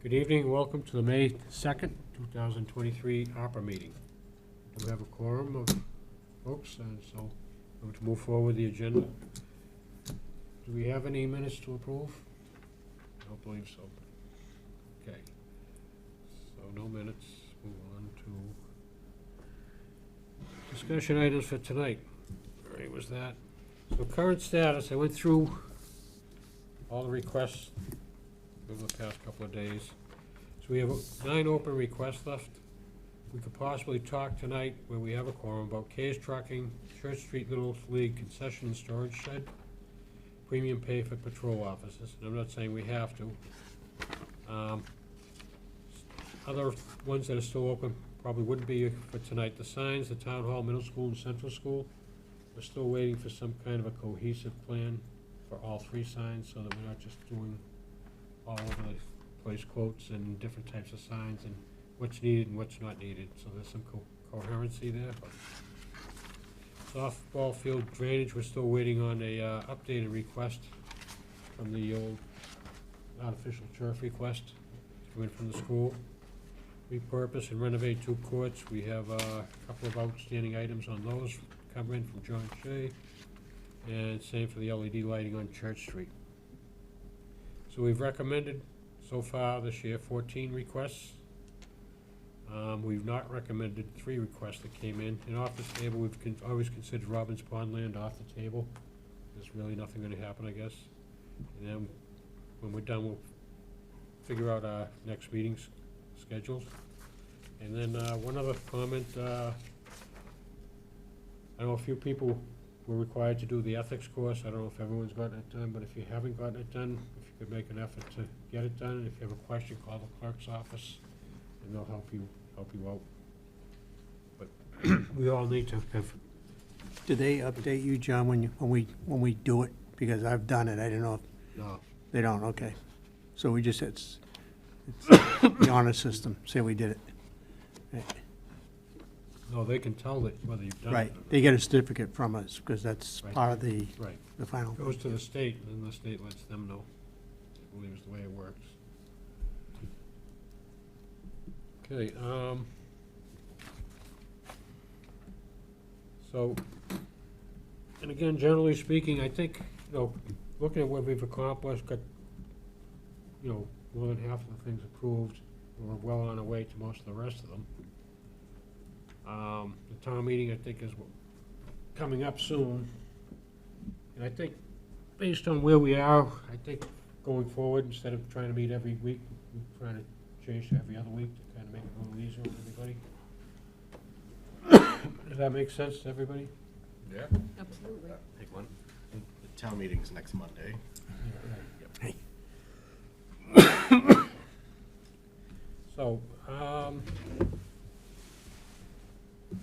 Good evening, welcome to the May 2nd, 2023 APRA meeting. Do we have a quorum of folks, and so we're to move forward with the agenda. Do we have any minutes to approve? I don't believe so. Okay, so no minutes. Move on to discussion items for tonight. All right, was that? So current status, I went through all the requests over the past couple of days. So we have 9 open requests left. We could possibly talk tonight, where we have a quorum, about K's Trucking, Church Street Little League concession and storage shed, premium pay for patrol officers. And I'm not saying we have to. Other ones that are still open probably wouldn't be for tonight. The signs, the Town Hall, Middle School, and Central School. We're still waiting for some kind of a cohesive plan for all 3 signs, so that we're not just doing all over the place quotes and different types of signs and what's needed and what's not needed. So there's some coherency there. Softball field drainage, we're still waiting on a updated request from the old artificial turf request coming from the school. Repurpose and renovate 2 courts. We have a couple of outstanding items on those coming in from John Shea. And same for the LED lighting on Church Street. So we've recommended so far this year 14 requests. We've not recommended 3 requests that came in. And off the table, we've always considered Robbins Pond land off the table. There's really nothing going to happen, I guess. And then when we're done, we'll figure out our next meeting's schedules. And then one other comment. I know a few people were required to do the ethics course. I don't know if everyone's gotten it done, but if you haven't gotten it done, if you could make an effort to get it done. And if you have a question, call the clerk's office, and they'll help you out. But we all need to have. Do they update you, John, when we do it? Because I've done it. I don't know if No. they don't. Okay, so we just it's the honor system. Say we did it. Right. No, they can tell that whether you've done it. Right. They get a certificate from us because that's Right. part of the Right. the final. Goes to the state, and then the state lets them know. I believe is the way it works. Okay, so, and again, generally speaking, I think, looking at what we've accomplished, got, more than half of the things approved. We're well on our way to most of the rest of them. The town meeting, I think, is coming up soon. And I think, based on where we are, I think going forward, instead of trying to meet every week, we're trying to change to every other week to kind of make it a little easier on everybody. Does that make sense to everybody? Yeah. Absolutely. Pick one. The town meeting's next Monday. Hey. So,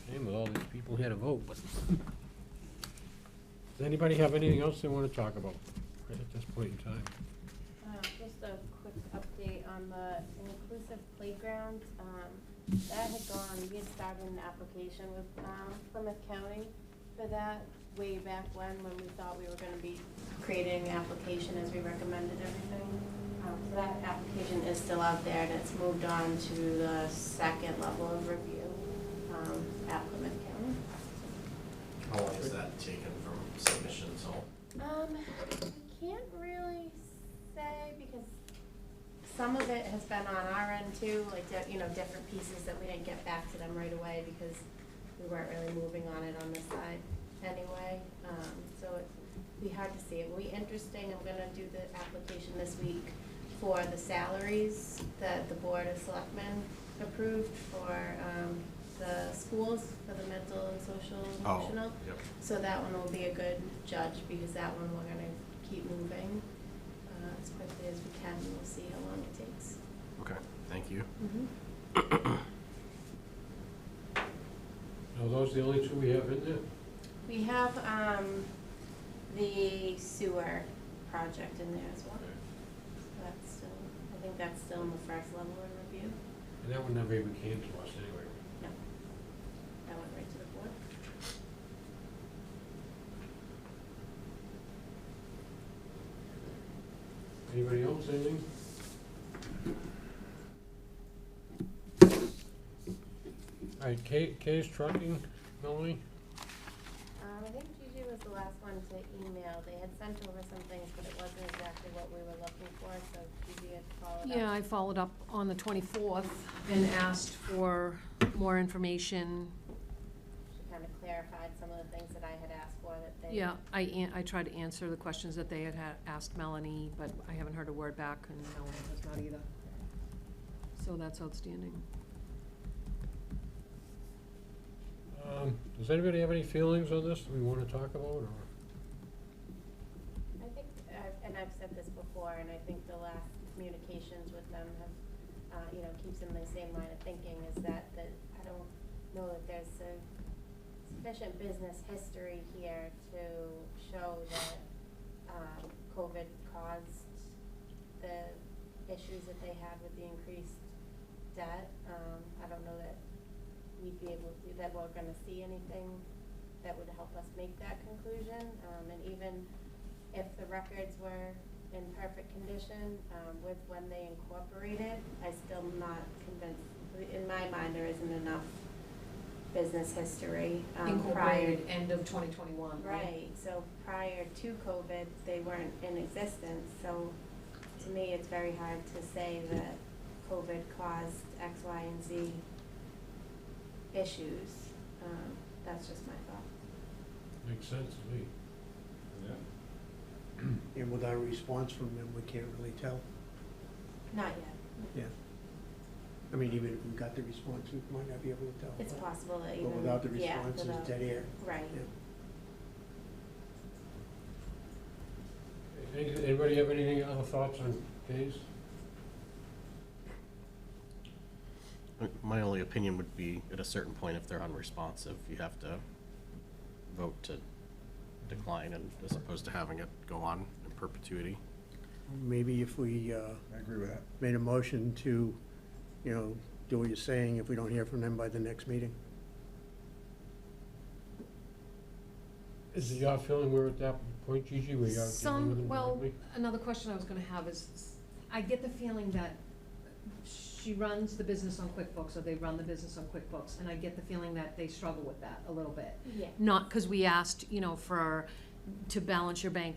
shame with all these people here to vote, but does anybody have anything else they want to talk about right at this point in time? Just a quick update on the inclusive playground. That had gone, we had started an application with Plymouth County for that way back when we thought we were going to be creating an application as we recommended everything. So that application is still out there, and it's moved on to the 2nd level of review at Plymouth County. How long is that taken from submission till? We can't really say because some of it has been on our end too, like, different pieces that we didn't get back to them right away because we weren't really moving on it on this side anyway. So it'd be hard to see. It will be interesting. I'm gonna do the application this week for the salaries that the Board of Selectmen approved for the schools for the mental and social and emotional. Yep. So that one will be a good judge because that one we're gonna keep moving as quickly as we can. We'll see how long it takes. Okay, thank you. Are those the only 2 we have in there? We have the sewer project in there as well. Okay. So that's still, I think that's still in the 1st level of review. And that one never even came to us anyway. No, that went right to the board. Anybody else, anything? All right, K's Trucking, Melanie? I think Gigi was the last one to email. They had sent over some things, but it wasn't exactly what we were looking for, so Gigi had followed up. Yeah, I followed up on the 24th and asked for more information. She kind of clarified some of the things that I had asked for that they. Yeah, I tried to answer the questions that they had asked Melanie, but I haven't heard a word back, and Melanie has not either. So that's outstanding. Does anybody have any feelings on this that we want to talk about, or? I think, and I've said this before, and I think the last communications with them have, keeps in the same line of thinking, is that I don't know that there's sufficient business history here to show that COVID caused the issues that they had with the increased debt. I don't know that we'd be able to, that we're gonna see anything that would help us make that conclusion. And even if the records were in perfect condition, with when they incorporated, I still not convinced, in my mind, there isn't enough business history, prior. Incorporated end of 2021, right? Right, so prior to COVID, they weren't in existence, so to me, it's very hard to say that COVID caused X, Y, and Z issues. That's just my thought. Makes sense to me. And without a response from them, we can't really tell. Not yet. Yeah. I mean, even if we got the response, we might not be able to tell. It's possible that even, But without the yeah, response, it's without- dead air. Right. Yeah. Anybody have anything, other thoughts on K's? My only opinion would be, at a certain point, if they're unresponsive, you have to vote to decline, and as opposed to having it go on in perpetuity. Maybe if we, I agree with that. made a motion to, do what you're saying if we don't hear from them by the next meeting. Is it your feeling we're at that point, Gigi, where you're dealing with them Well, directly? another question I was gonna have is, I get the feeling that she runs the business on QuickBooks, or they run the business on QuickBooks, and I get the feeling that they struggle with that a little bit. Yeah. Not, because we asked, to balance your bank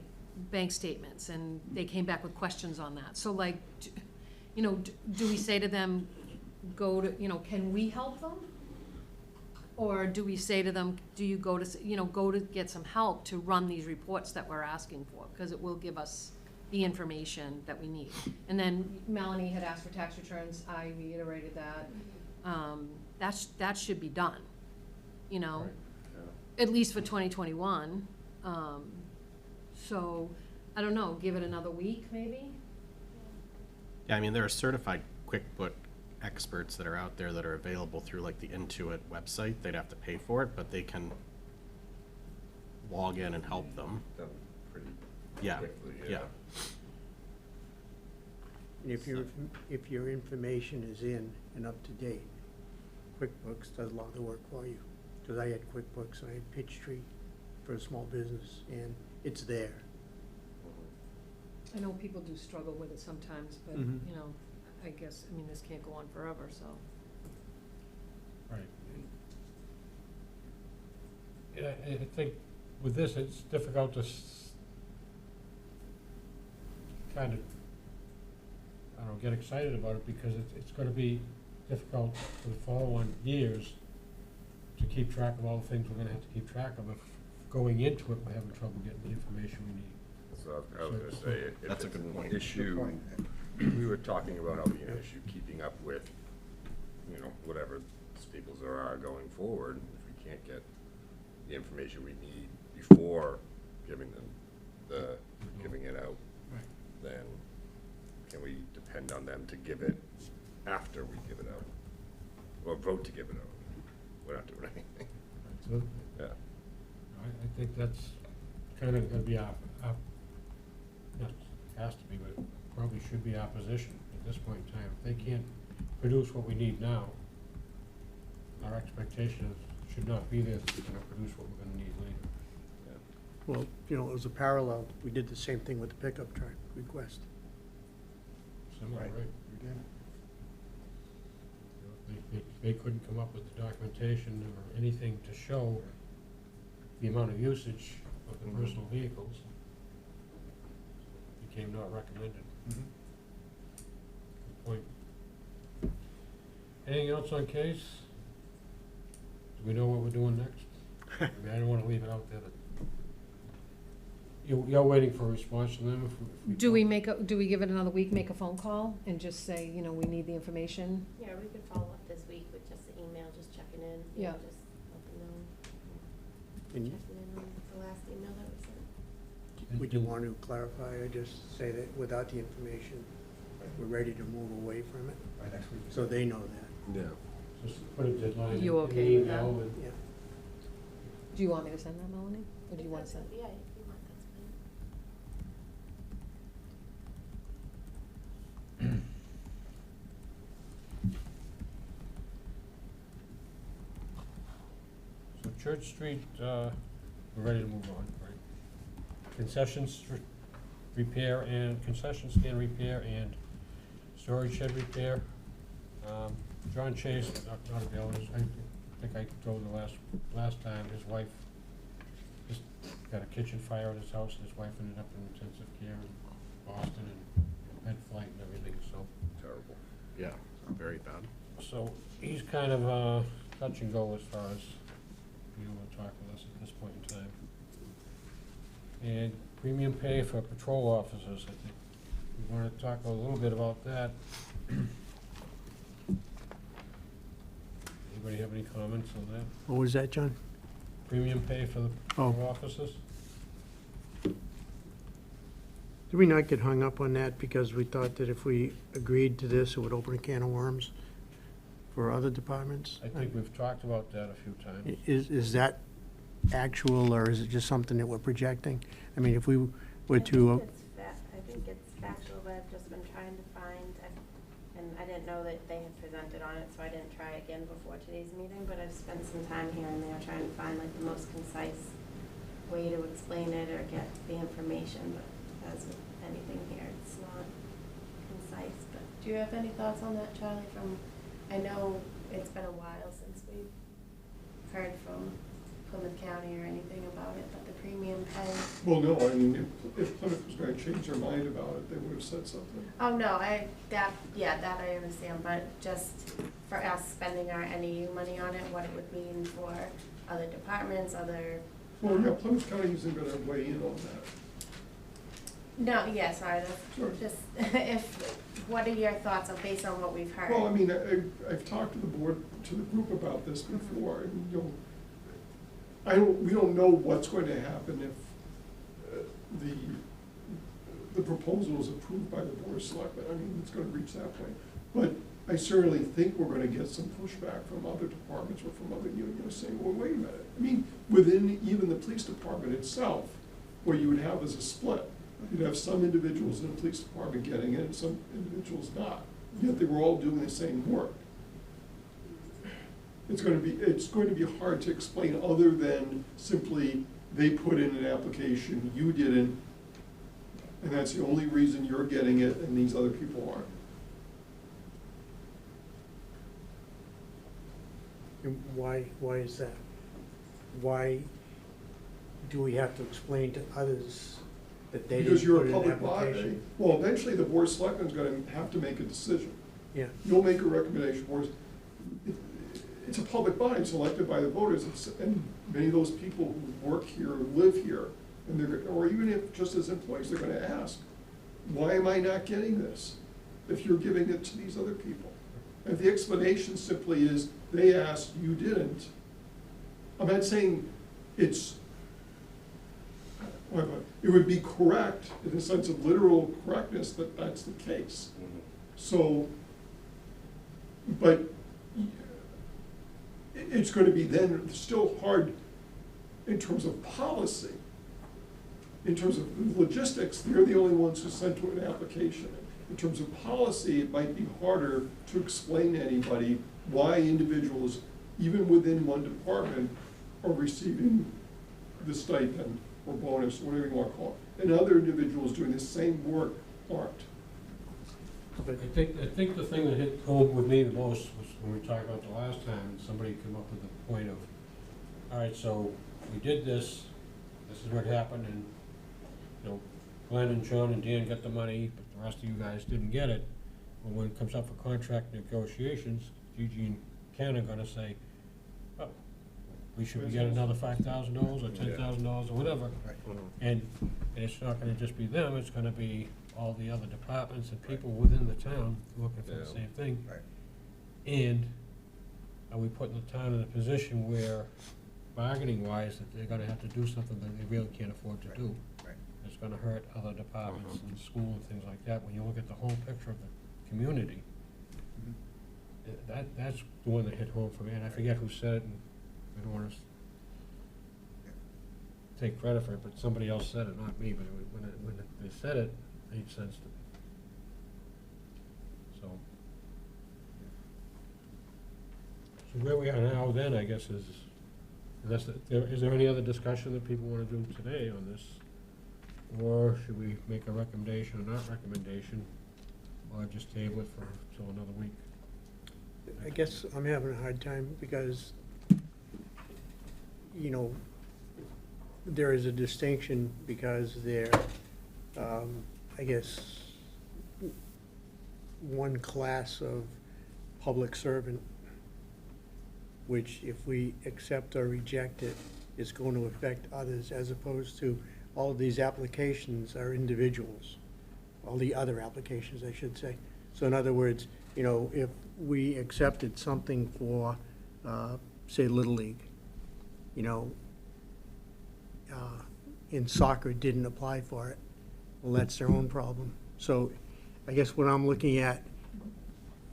statements, and they came back with questions on that. So like, do we say to them, can we help them? Or do we say to them, do you go to get some help to run these reports that we're asking for? Because it will give us the information that we need. And then Melanie had asked for tax returns, I reiterated that. That should be done, Right. at least for 2021. So, I don't know, give it another week, maybe? Yeah, I mean, there are certified QuickBook experts that are out there that are available through like the Intuit website. They'd have to pay for it, but they can log in and help them. Done pretty Yeah, quickly, yeah. And if your information is in and up to date, QuickBooks does a lot of the work for you. Because I had QuickBooks, and I had Peachtree for a small business, and it's there. I know people do struggle with it sometimes, but, Mhm. I guess, this can't go on forever, so. Right. Yeah, I think with this, it's difficult to kind of, I don't know, get excited about it, because it's gonna be difficult for the following years to keep track of all the things we're gonna have to keep track of. If going into it, we're having trouble getting the information we need. So I was gonna say, if That's a it's good an point. issue, we were talking about how being an issue, keeping up with, whatever staples there are going forward. If we can't get the information we need before giving it out, Right. then can we depend on them to give it after we give it out? Or vote to give it out? We're not doing anything. So, Yeah. I think that's kind of gonna be our, not has to be, but it probably should be our position at this point in time. If they can't produce what we need now, our expectation is, should not be there, they're gonna produce what we're gonna need later. Well, it was a parallel. We did the same thing with the pickup truck request. Similar, Right. right? We did. They they couldn't come up with the documentation or anything to show the amount of usage of the Mhm. personal vehicles. Became not recommended. Good point. Anything else on case? Do we know what we're doing next? I mean, I don't wanna leave it out there that, you're waiting for a response from them if we. Do we give it another week, make a phone call, and just say, you know, we need the information? Yeah, we could follow up this week with just an email, just checking in, you Yeah. know, just let them know. And Checking in on the last email that we sent. would you want to clarify or just say that without the information, we're ready to move away from it? By next week. So they know that, Yeah. Just put a deadline in You the okay with that? email and yeah. Do you want me to send that, Melanie? Or do you If want to that's- send? Yeah, if you want, that's fine. So Church Street, we're ready to move on, right? Concessions repair and, concession stand repair and storage shed repair. John Chase, not available, I think I told you last time, his wife just got a kitchen fire at his house, and his wife ended up in intensive care in Boston and had flight and everything, so. Terrible. Yeah, very bad. So he's kind of touch and go as far as you want to talk with us at this point in time. And premium pay for patrol officers, I think we want to talk a little bit about that. Anybody have any comments on that? What was that, John? Premium pay for the Oh. patrol officers? Did we not get hung up on that because we thought that if we agreed to this, it would open a can of worms for other departments? I think we've talked about that a few times. Is that actual, or is it just something that we're projecting? I mean, if we were to, I think it's factual, but I've just been trying to find, and I didn't know that they had presented on it, so I didn't try again before today's meeting, but I've spent some time here and there trying to find like the most concise way to explain it or get the information, but as with anything here, it's not concise. But do you have any thoughts on that, Charlie? I know it's been a while since we've heard from Plymouth County or anything about it, but the premium pay. Well, no, I mean, if Plymouth was gonna change their mind about it, they would have said something. Oh, no, that I understand, but just for us spending our NEU money on it, what it would mean for other departments, other. Well, yeah, Plymouth County isn't gonna weigh in on that. No, yeah, sorry, Sure. that's just, what are your thoughts based on what we've heard? Well, I mean, I've talked to the board, to the group about this before, and, you know, we don't know what's going to happen if the proposal is approved by the board of selectmen. I mean, it's gonna reach that point. But I certainly think we're gonna get some pushback from other departments or from other unions saying, well, wait a minute. I mean, within even the police department itself, where you would have as a split, you'd have some individuals in the police department getting it and some individuals not. Yet they were all doing the same work. It's going to be hard to explain other than simply they put in an application, you didn't, and that's the only reason you're getting it and these other people aren't. and why is that? Why do we have to explain to others that they Because didn't you're put a in an public body. application? Well, eventually the board of selectmen is going to have to make a decision. Yeah, You'll make a recommendation, boards. It's a public body, it's elected by the voters, and many of those people who work here, live here, and or even if just as employees, they're gonna ask, why am I not getting this if you're giving it to these other people? And if the explanation simply is, they asked, you didn't, I'm not saying it's, it would be correct, in the sense of literal correctness, that that's the case. So, but it's going to be then still hard in terms of policy. In terms of logistics, they're the only ones who sent to an application. In terms of policy, it might be harder to explain to anybody why individuals, even within one department, are receiving the stipend or bonus, whatever you want to call it, and other individuals doing the same work aren't. but I think the thing that hit home with me the most was when we talked about the last time, somebody came up with the point of, all right, so we did this is what happened, and, you know, Glenn and John and Dan got the money, but the rest of you guys didn't get it. Well, when it comes up for contract negotiations, Gigi and Ken are gonna say, oh, we should be getting another $5,000 or $10,000 or whatever. And it's not gonna just be them, it's gonna be all the other departments and people within the town looking for the Yeah. same thing. Right. And are we putting the town in a position where bargaining wise, that they're gonna have to do something that they really can't afford to do? Right. It's gonna hurt other departments and school and things like that, when you look at the whole picture of the community. That's the one that hit home for me, and I forget who said it, and I don't wanna take credit for it, but somebody else said it, not me, but when they said it, it made sense to me. So where we are now then, I guess, is is there any other discussion that people wanna do today on this? Or should we make a recommendation or not recommendation, or just table it till another week? I guess I'm having a hard time because, you know, there is a distinction because they're, I guess, one class of public servant, which if we accept or reject it, is going to affect others, as opposed to all of these applications are individuals, all the other applications, I should say. So in other words, you know, if we accepted something for, say, Little League, you know, in soccer didn't apply for it, well, that's their own problem. So I guess what I'm looking at,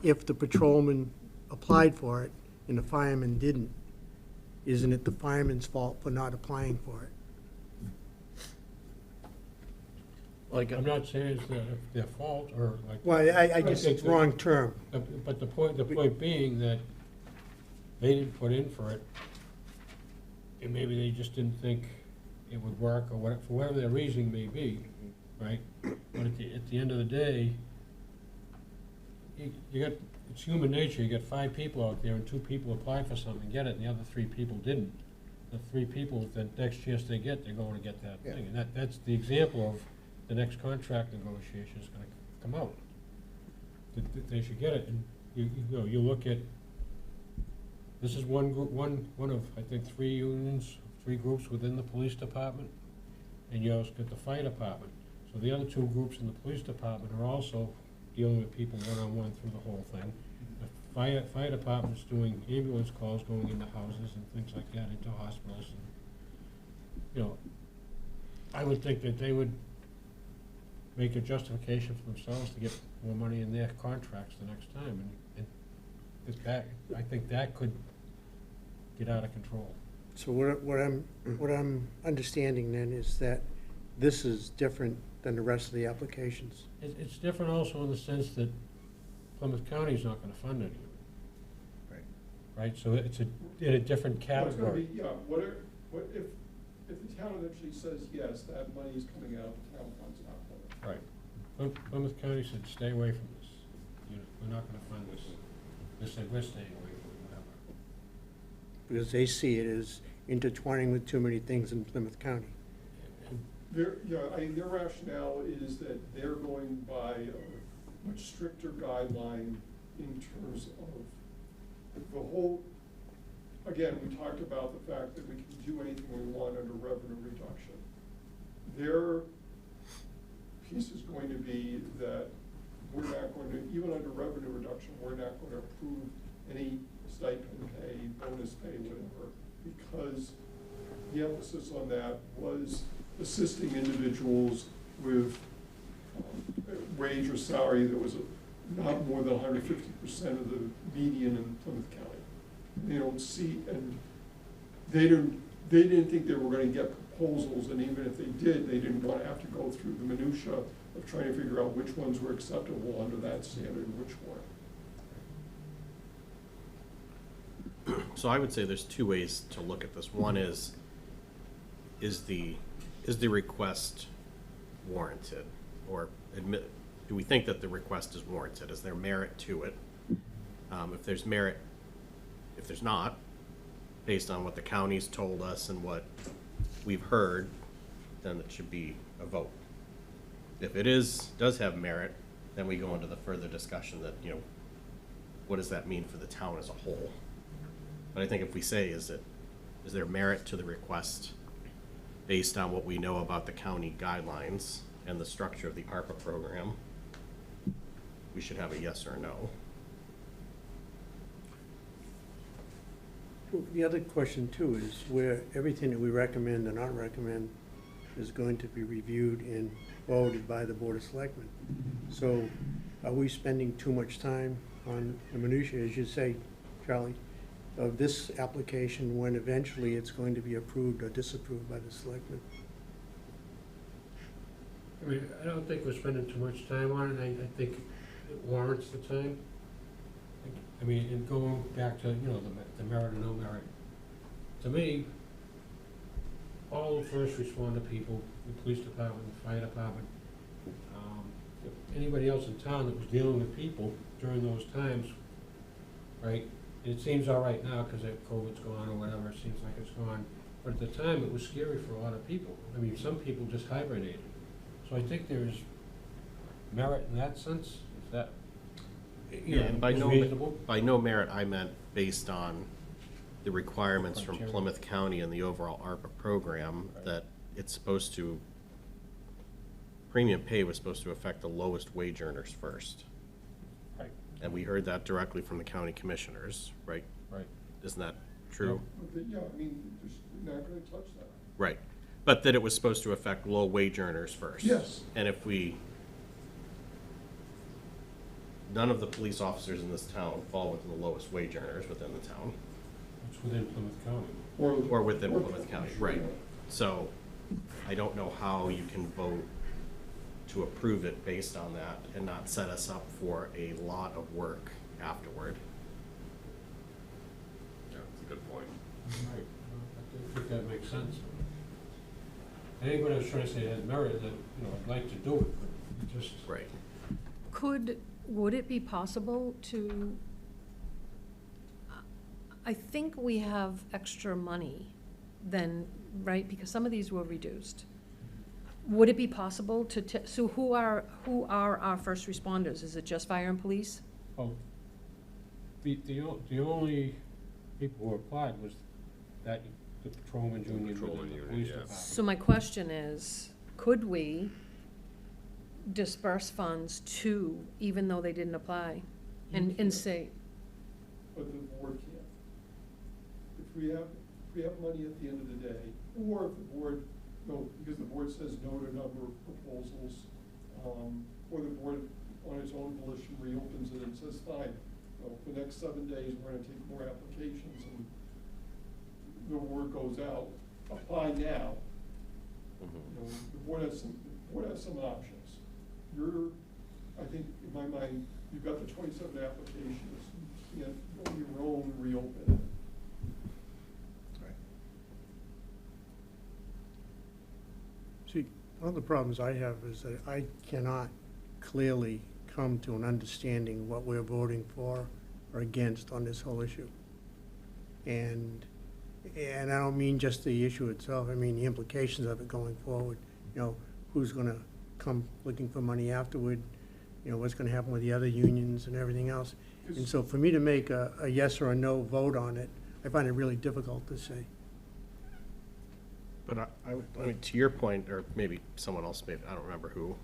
if the patrolman applied for it and the fireman didn't, isn't it the fireman's fault for not applying for it? Like, I'm not saying it's their fault, or like. Well, I guess it's wrong term. But the point being that they didn't put in for it, and maybe they just didn't think it would work, or whatever, for whatever their reasoning may be, right? But at the end of the day, you got, it's human nature, you got 5 people out there, and 2 people apply for something and get it, and the other 3 people didn't. The 3 people, the next chance they get, they're going to get that Yeah. thing, and that's the example of the next contract negotiation is gonna come out. They should get it, and you know, you look at, this is one group, one of, I think, 3 unions, 3 groups within the police department, and you also got the fire department. So the other 2 groups in the police department are also dealing with people one-on-one through the whole thing. The fire department's doing ambulance calls, going into houses and things like that, into hospitals, and, you know, I would think that they would make a justification for themselves to get more money in their contracts the next time, and I think that could get out of control. So what I'm understanding then is that this is different than the rest of the applications. It's different also in the sense that Plymouth County's not gonna fund any of it. Right. Right, so it's in a different Well, it's gonna category. be, yeah, what if the town eventually says, yes, that money is coming out, the town fund's not for it. Right. Plymouth County said, stay away from this. We're not gonna fund this. They said, we're staying away from it, whatever. Because they see it as intertwining with too many things in Plymouth County. Their rationale is that they're going by a much stricter guideline in terms of the whole, again, we talked about the fact that we can do anything we want under revenue reduction. Their piece is going to be that we're not going to, even under revenue reduction, we're not going to approve any stipend pay, bonus pay, whatever, because the emphasis on that was assisting individuals with wage or salary that was not more than 150% of the median in Plymouth County. They don't see, and they didn't think they were gonna get proposals, and even if they did, they didn't wanna have to go through the minutia of trying to figure out which ones were acceptable under that standard and which weren't. so I would say there's 2 ways to look at this. One is the request warranted, or do we think that the request is warranted? Is there merit to it? If there's merit, if there's not, based on what the county's told us and what we've heard, then it should be a vote. If it does have merit, then we go into the further discussion that, you know, what does that mean for the town as a whole? But I think if we say, is there merit to the request based on what we know about the county guidelines and the structure of the ARPA program, we should have a yes or a no. Well, the other question too is where everything that we recommend or not recommend is going to be reviewed and voted by the Board of Selectmen. So are we spending too much time on the minutiae, as you say, Charlie, of this application when eventually it's going to be approved or disapproved by the selectmen? I mean, I don't think we're spending too much time on it. I think it warrants the time. I mean, and going back to, you know, the merit or no merit, to me, all the first responder people, the police department, the fire department, anybody else in town that was dealing with people during those times, right? It seems all right now because COVID's gone or whatever, it seems like it's gone. But at the time, it was scary for a lot of people. I mean, some people just hibernated. So I think there's merit in that sense, if that, you know, And by is no, reasonable. by no merit, I meant based on the requirements from Criteria. Plymouth County and the overall ARPA program, Right. that it's supposed to, premium pay was supposed to affect the lowest wage earners first. Right, And we heard that directly from the county commissioners, right? right. Isn't that true? Yeah, I mean, just, we're not gonna touch that. Right. But that it was supposed to affect low wage earners first. Yes. And if none of the police officers in this town fall within the lowest wage earners within the town, It's within Plymouth County. or within Plymouth County, right? So I don't know how you can vote to approve it based on that and not set us up for a lot of work afterward. Yeah, that's a good point. Right. I think that makes sense. I think what I was trying to say has merit, that, you know, I'd like to do it, but it just. Right. Would it be possible to, I think we have extra money then, right, because some of these were reduced. Would it be possible to, so who are our first responders? Is it just fire and police? Well, the only people who applied was that, the patrolman union Patrolman within the unit, police yeah. department. So my question is, could we disperse funds to, even though they didn't apply? And say, But the board can't. If we have money at the end of the day, or if the board, no, because the board says no to a number of proposals, or the board on its own volition reopens it and says, fine, for the next 7 days, we're gonna take more applications, and the word goes out, apply now. You know, the board has some options. I think, in my mind, you've got the 27 applications, you can't go your own reopen it. See, one of the problems I have is that I cannot clearly come to an understanding what we're voting for or against on this whole issue. And I don't mean just the issue itself, I mean the implications of it going forward. You know, who's gonna come looking for money afterward, you know, what's gonna happen with the other unions and everything else. And so for me to make a yes or a no vote on it, I find it really difficult to say. But I mean, to your point, or maybe someone else, maybe, I don't remember who,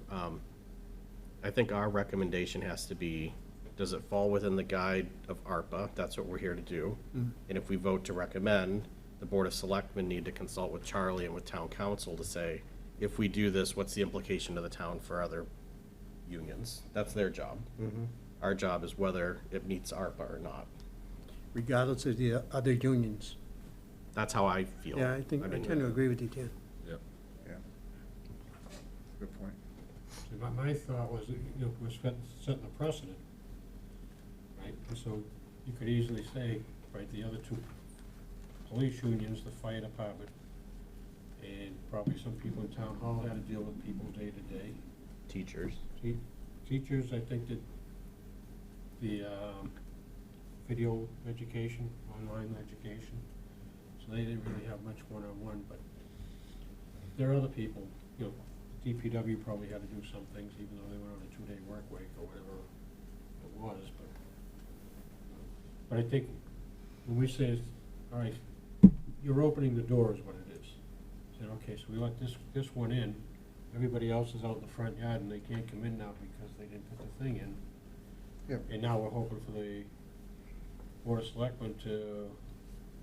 I think our recommendation has to be, does it fall within the guide of ARPA? That's what we're here to do. And if we vote to recommend, the Board of Selectmen need to consult with Charlie and with Town Council to say, if we do this, what's the implication to the town for other unions? That's their job. Our job is whether it meets ARPA or not. Regardless of the other unions. That's how I feel. Yeah, I think, I mean, tend to agree with you, Ken. Yep. Yeah. Good point. See, my thought was, that, you know, we're setting a precedent, right? And so you could easily say, right, the other two police unions, the fire department, and probably some people in town hall had to deal with people day to day. Teachers. teachers, I think that the, video education, online education, so they didn't really have much one-on-one, but there are other people, you know, DPW probably had to do some things, even though they went on a 2-day work week or whatever it was, but I think when we say, all right, you're opening the door is what it is. Said, okay, so we let this one in, everybody else is out in the front yard and they can't come in now because they didn't put the thing in. Yep. And now we're hoping for the Board of Selectmen to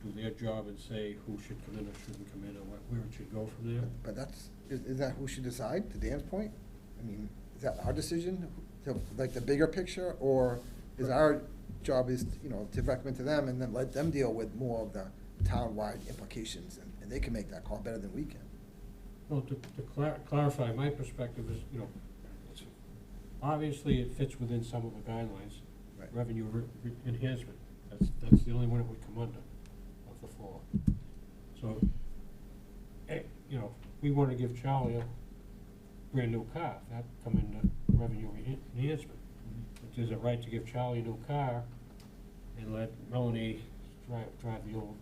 do their job and say who should come in or shouldn't come in, or where it should go from there. But is that who should decide, to Dan's point? I mean, is that our decision, like the bigger picture, or is our job is, you know, to recommend to them and then let them deal with more of the town-wide implications, and they can make that call better than we can? Well, to clarify, my perspective is, you know, obviously it fits within some of the guidelines. Right. Revenue enhancement, that's the only one it would come under of the four. So, you know, we wanna give Charlie a brand-new car, that come into revenue enhancement. But there's a right to give Charlie a new car and let Melanie drive the old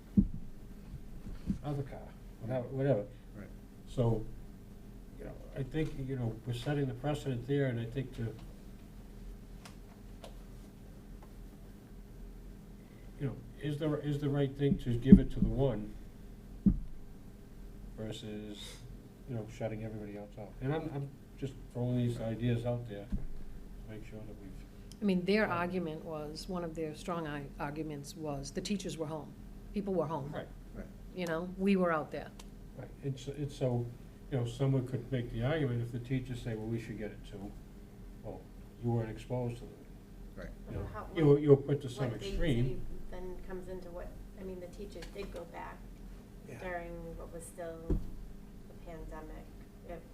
other car, whatever. Right. So, you know, I think, you know, we're setting the precedent there, and I think you know, is the right thing to give it to the one versus, you know, shutting everybody else out? And I'm just throwing these ideas out there to make sure that we've. I mean, their argument was, one of their strong arguments was, the teachers were home, people were home. Right. You know, we were out there. Right, it's so, you know, someone could make the argument if the teachers say, well, we should get it too. Well, you weren't exposed to it. Right. You know, How- you were put to some What dates extreme. then comes into what, I mean, the teachers did go back Yeah. during what was still the pandemic.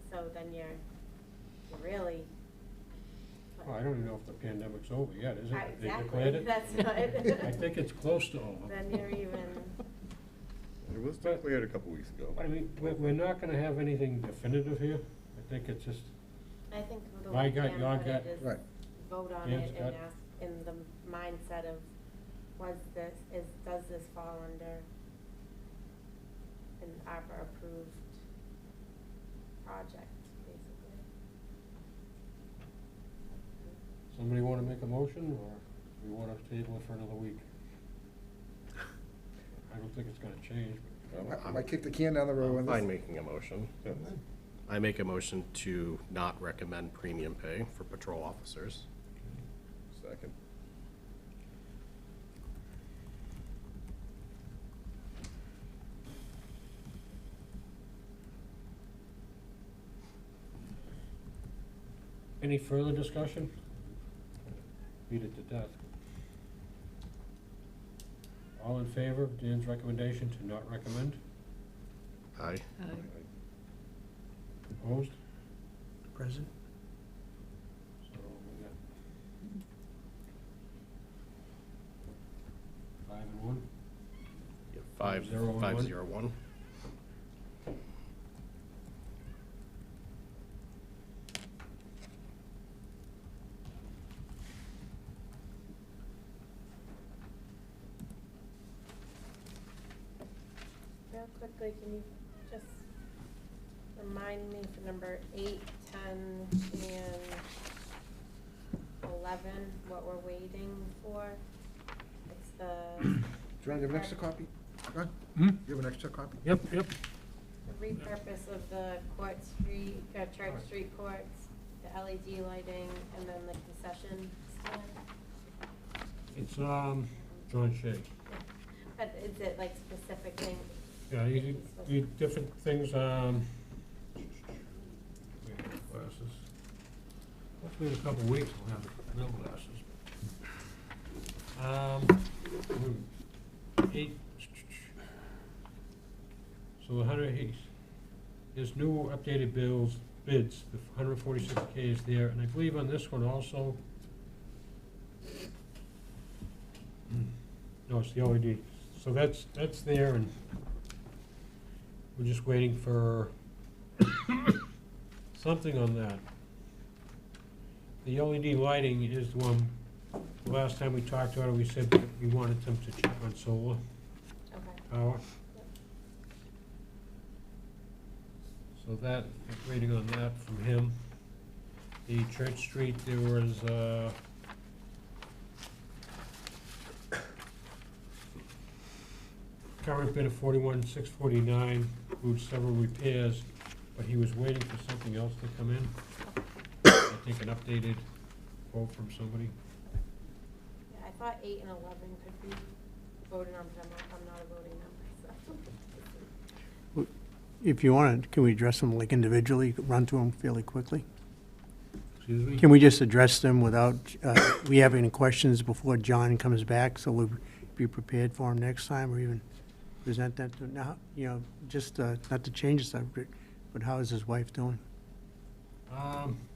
So then you're really. Oh, I don't even know if the pandemic's over yet, is it? They Exactly, declared it? that's not. I think it's close to over. Then you're even, It was declared a couple weeks ago. I mean, we're not gonna have anything definitive here. I think it's just, I think the My way gut, Pam your put gut. it is Right. vote on Dan's it gut. and ask in the mindset of, does this fall under an ARPA approved project, basically? somebody wanna make a motion, or we wanna table it for another week? I don't think it's gonna change, I might kick the can down the road on I'm this. fine making a motion. I make a motion to not recommend premium pay for patrol officers. Second. Any further discussion? Beat it to death. All in favor of Dan's recommendation to not recommend? Aye. Opposed? Present? So we got 5 and 1. Yeah, 5-0-1. 5-0-1. Real quickly, can you just remind me for number 8, 10, and 11, what we're waiting for? It's the. Do you want to have an extra copy? Go ahead. Hmm? You have an extra copy? Yep. The repurpose of the Court Street, Church Street courts, the LED lighting, and then the concession stand. It's, John Shea. But is it like specific things? Yeah, you different things, glasses. Hopefully in a couple of weeks we'll have real glasses. 8, so the 100, there's new updated bids, the 146K is there, and I believe on this one also, no, it's the LED, so that's there, and we're just waiting for something on that. The LED lighting is the one, the last time we talked about it, we said that we wanted them to check on solar Okay. power. So that, waiting on that from him. The Church Street, there was, current bid of 41,649, includes several repairs, but he was waiting for something else to come in. I think an updated quote from somebody. Yeah, I thought 8 and 11 could be voted on, but I'm not a voting member, so. If you want, can we address them like individually, run through them fairly quickly? Excuse me? Can we just address them without, we have any questions before John comes back, so we'll be prepared for him next time, or even present that to, now, you know, just, not to change the subject, but how is his wife doing?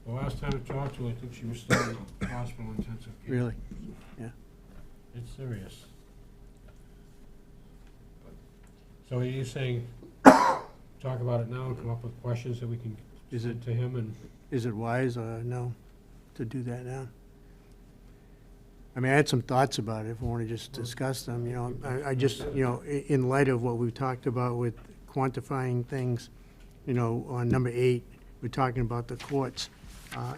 The last time I talked to her, I think she was still in hospital intensive care. Really? Yeah. It's serious. So are you saying, talk about it now and come up with questions that we can Is send it, to him and? is it wise or no to do that now? I mean, I had some thoughts about it, if we want to just discuss them, you know, I just, you know, in light of what we've talked about with quantifying things, you know, on number 8, we're talking about the courts.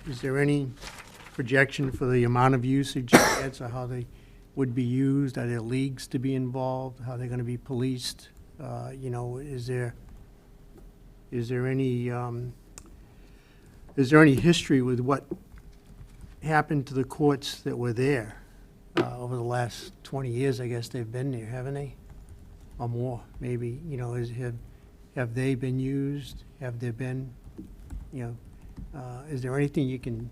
Is there any projection for the amount of usage it gets, or how they would be used? Are there leagues to be involved? How are they gonna be policed? You know, is there any history with what happened to the courts that were there over the last 20 years? I guess they've been there, haven't they? Or more, maybe, you know, have they been used? Have there been, you know, is there anything you can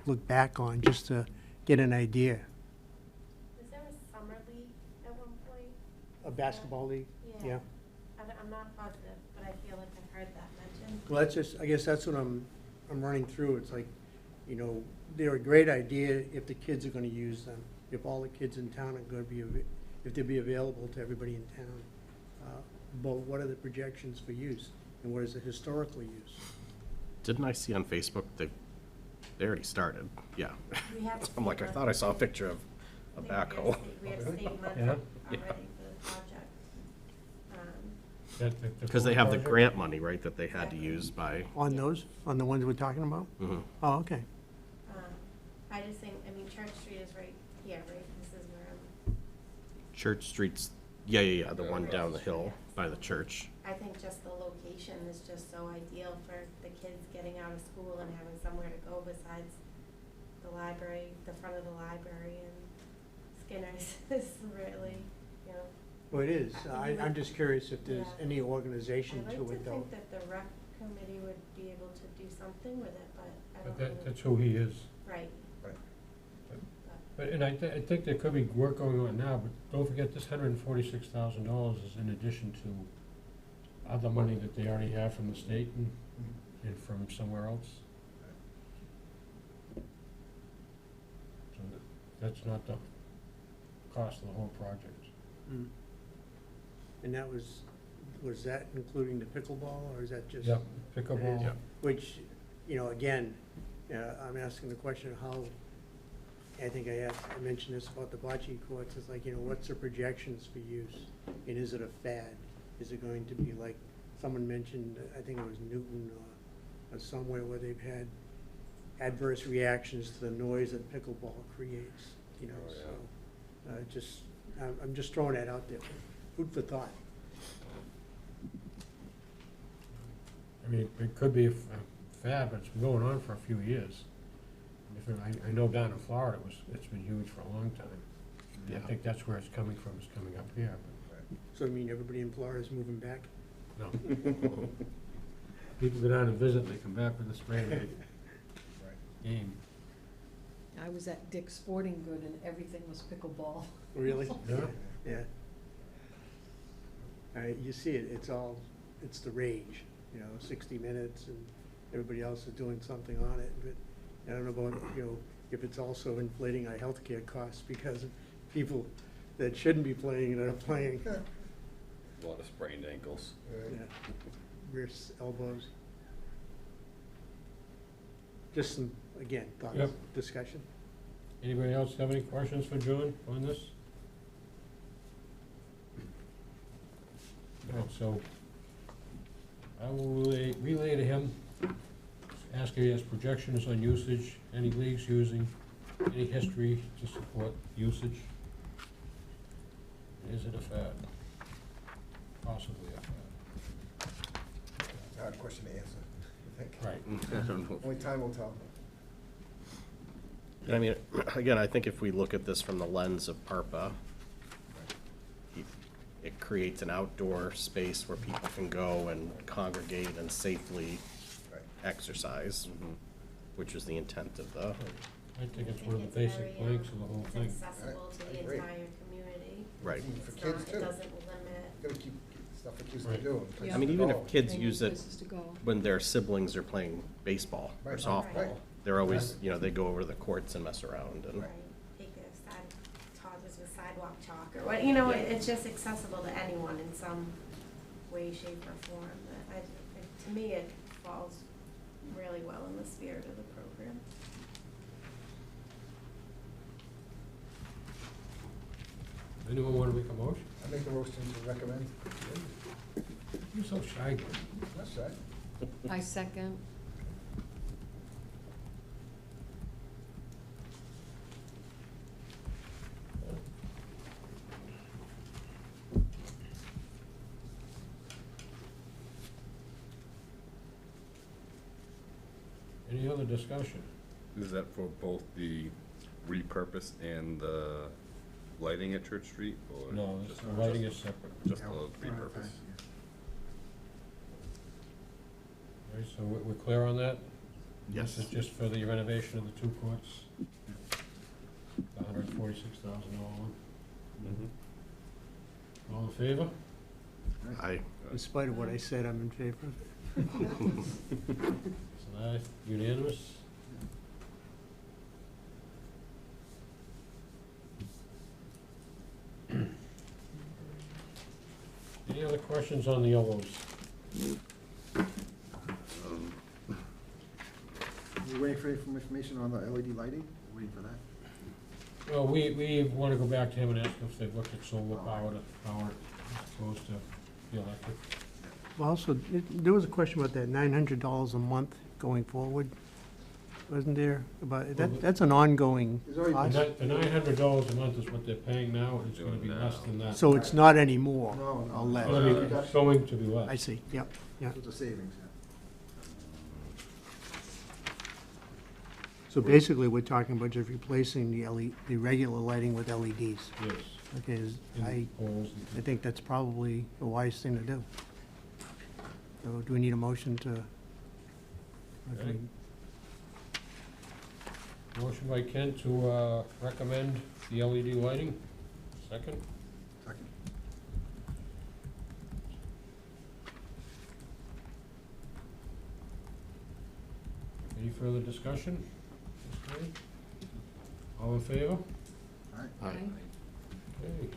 look back on just to get an idea? Was there a summer league at one point? A basketball league? Yeah. I'm not positive, but I feel like I've heard that mentioned. Well, that's just, I guess that's what I'm running through. It's like, you know, they're a great idea if the kids are gonna use them, if all the kids in town are gonna be, if they'll be available to everybody in town. But what are the projections for use, and what is the historical use? Didn't I see on Facebook that they already started? Yeah. We have I'm like, I thought I saw a picture of a backhoe. We have state money Yeah. already for the project. Because they have the grant money, right, that they had to use by, On those, on the ones we're talking about? mhm. Oh, okay. I just think, I mean, Church Street is right here, right? This is where I'm, Church Street's, yeah, the one down the hill by the church. I think just the location is just so ideal for the kids getting out of school and having somewhere to go besides the library, the front of the library, and Skinner's is really, you know. Well, it is. I'm just curious if there's Yeah. any organization I'd to like it, to though. think that the rec committee would be able to do something with it, but I But don't know. that's who he is. Right. But, and I think there could be work going on now, but don't forget this $146,000 is in addition to other money that they already have from the state and from somewhere else. So that's not the cost of the whole project. Mm. And that was that including the pickleball, or is that just? Yep, pickleball. Yeah. Which, you know, again, I'm asking the question of how, I think I mentioned this about the bocce courts, it's like, you know, what's the projections for use? And is it a fad? Is it going to be like, someone mentioned, I think it was Newton or somewhere where they've had adverse reactions to the noise that pickleball creates, you know, Oh, yeah. so, I'm just throwing that out there, food for thought. I mean, it could be a fad, but it's been going on for a few years. I know down in Florida, it's been huge for a long time. And I Yeah. think that's where it's coming from, it's coming up here, So I mean, everybody in Florida is moving back? but no. People go down and visit, and they come back with a spray and game. I was at Dick's Sporting Good and everything was pickleball. Really? Yeah. Yeah. You see it, it's the rage, you know, 60 Minutes, and everybody else is doing something on it, but I don't know about, you know, if it's also inflating our healthcare costs because of people that shouldn't be playing that are playing. A lot of sprained ankles. Yeah. Wrists, elbows. Just some again, thoughts, Yep. discussion? Anybody else have any questions for John on this? No, so I will relay to him, ask if he has projections on usage, any leagues using, any history to support usage. Is it a fad? Possibly a fad. It's a hard question to answer, I think. Right. I don't know. Only time will tell. And I mean, again, I think if we look at this from the lens of PARPA, it creates an outdoor space where people can go and congregate and safely Right. exercise, which is the intent of the, I think it's I one of the think it's basic very, planks of the whole It's thing. accessible to I the agree. entire community. right. And for It's kids not, too. it doesn't limit. Gotta keep stuff for kids to Right. do. and places Yeah. I mean, to even go. if kids They need use it places to go. when their siblings are playing baseball or Right. softball, Right. they're always, you know, they go over to the courts and mess around and. Right. Take their toddlers with sidewalk chalk or what, you know, Yeah. it's just accessible to anyone in some way, shape, or form. To me, it falls really well in the spirit of the program. Anyone want to make a motion? I make a motion to recommend. You're so shy. That's right. I second. Any other discussion? Is that for both the repurpose and the lighting at Church Street, or? No, just- the lighting is separate. Just the repurpose? All right, so we're clear on that? Yes. This is just for the renovation of the two courts? The $146,000 one? Mhm. All in favor? I, In spite of what I said, I'm in favor of it. So aye, unanimous? Any other questions on the yellows? You waiting for any information on the LED lighting? Waiting for that? Well, we want to go back to him and ask if they've looked at solar power to power it as opposed to the electric. Well, also, there was a question about that $900 a month going forward, wasn't there? About, that's an ongoing There's already cost. The $900 a month is what they're paying now, and it's gonna be less than that. So it's not anymore, No, no. or less. Well, I mean, it's going to be less. I see, yep, yep. It's a savings, yeah. So basically, we're talking about just replacing the regular lighting with LEDs. Yes. Okay, in the I poles I and- think that's probably a wise thing to do. So do we need a motion to? Okay. Motion by Ken to recommend the LED lighting. Second? Second. Any further discussion? Okay. All in favor? All right. I, Okay.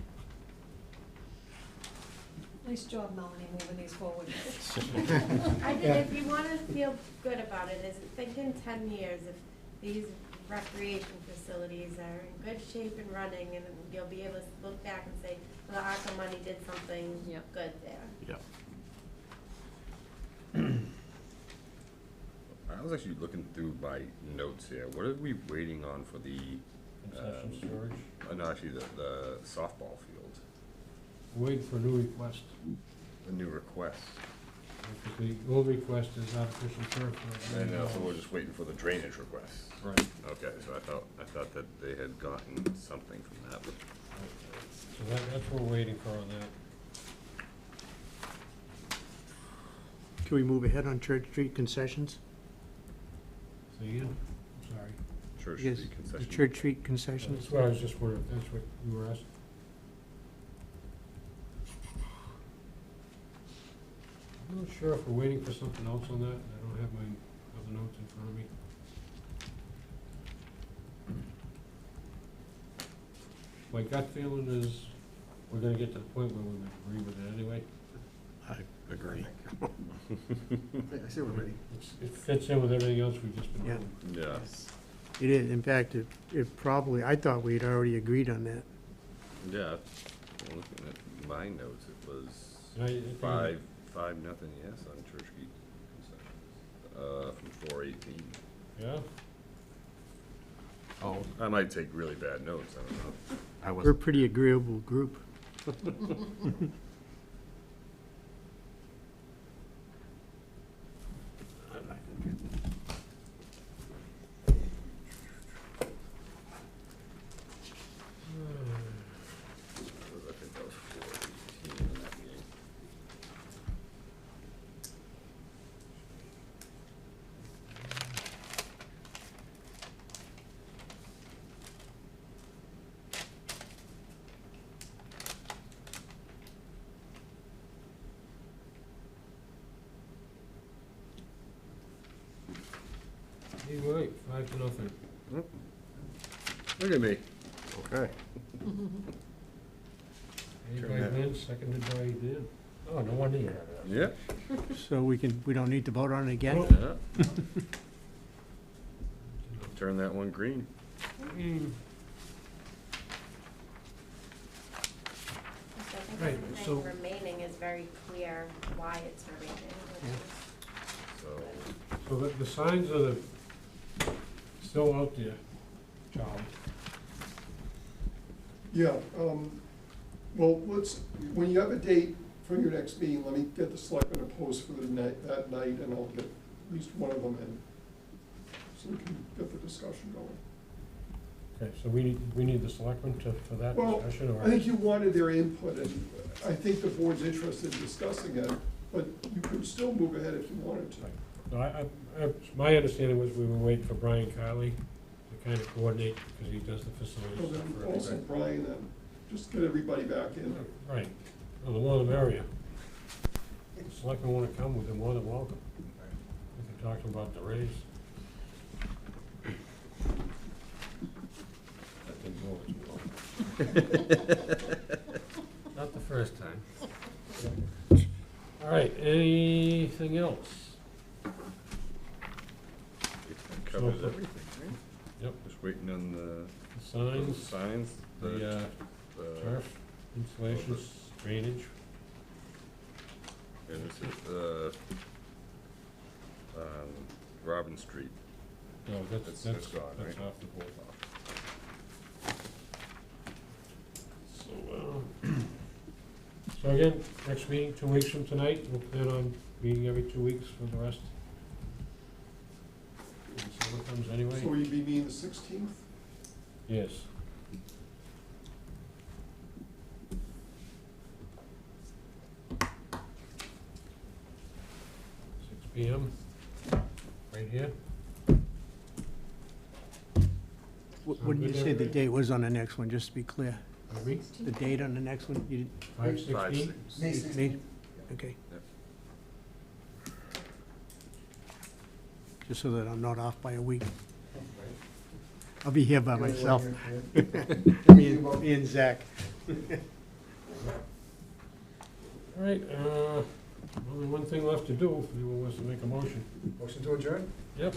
Nice job, Melanie, moving these forward. If you wanna feel good about it, is think in 10 years, if these recreation facilities are in good shape and running, and you'll be able to look back and say, well, the ARPA money did something Yeah. good there. yeah. I was actually looking through my notes here. What are we waiting on for the, Concession storage. no, actually, the softball field, Waiting for a new request. the new request? Because the old request is artificial turf. for And $1 so we're just waiting for the drainage request. Right. Okay, so I thought that they had gotten something from that. So that's what we're waiting for on that. Can we move ahead on Church Street concessions? Say again? I'm sorry. Church Yes, Street the concession. Church Street concessions? That's what I was just wondering, if that's what you were asking. I'm not sure if we're waiting for something else on that. I don't have my other notes in front of me. My gut feeling is we're gonna get to the point where we would agree with it anyway. Agree. I say we're ready. It fits in with everything else we've just been Yeah. doing. Yes, It is, in fact, it probably, I thought we'd already agreed on that. yeah. Well, looking at my notes, it was I think- 5-0, yes, on Church Street concessions, from 418. Yeah? Oh, I might take really bad notes, I don't know. I We're a was, pretty agreeable group. I think that was 418 in that meeting. You're right, 5-0. Look at me. okay. Made Turn by that- Lynn, seconded by Dan. Oh, no wonder you had that. Yeah, So we don't need to vote on it again? Nope. yeah. Turn that one green. Mm. So I think Right, so- everything remaining is very clear why it's remaining, which is So, So the signs are still out there, Charlie. Yeah, well, when you have a date for your next meeting, let me get the selectmen a post for that night, and I'll get at least one of them in, so we can get the discussion going. Okay, so we need the selectmen for that Well, discussion, or? I think you wanted their input, and I think the board's interested in discussing it, but you could still move ahead if you wanted to. Right. No, my understanding was we were waiting for Brian Carley to kind of coordinate, because he does the facilities Well, stuff then for also everybody. Brian, then, just get everybody back in. Right, well, the more the merrier. If the selectmen wanna come, they're more than welcome. We can talk to them about the raise. That didn't go over too well. Not the first time. All right, anything else? it covers So- everything, right? Yep. Just waiting on the Signs, signs, the turf, installations, drainage. and this is, Robin Street. No, That's that's gone, right? off the board. So again, next meeting, 2 weeks from tonight, we'll plan on meeting every 2 weeks for the rest. When summer comes anyway. So will you be meeting the 16th? Yes. Six PM, right here. What did you say the date was on the next one, just to be clear? Are we? The date on the next one, you 5/16? May didn't, 16th. me? Okay. Just so that I'm not off by a week. I'll be here by myself. Me and Zach. All right, only one thing left to do, if anyone wants to make a motion. Motion to adjourn? Yep.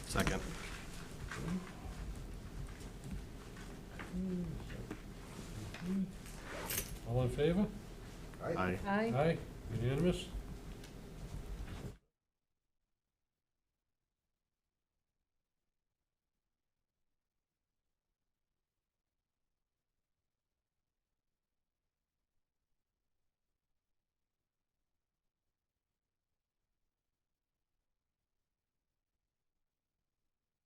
Second. All in favor? Aye. Aye. Aye, unanimous?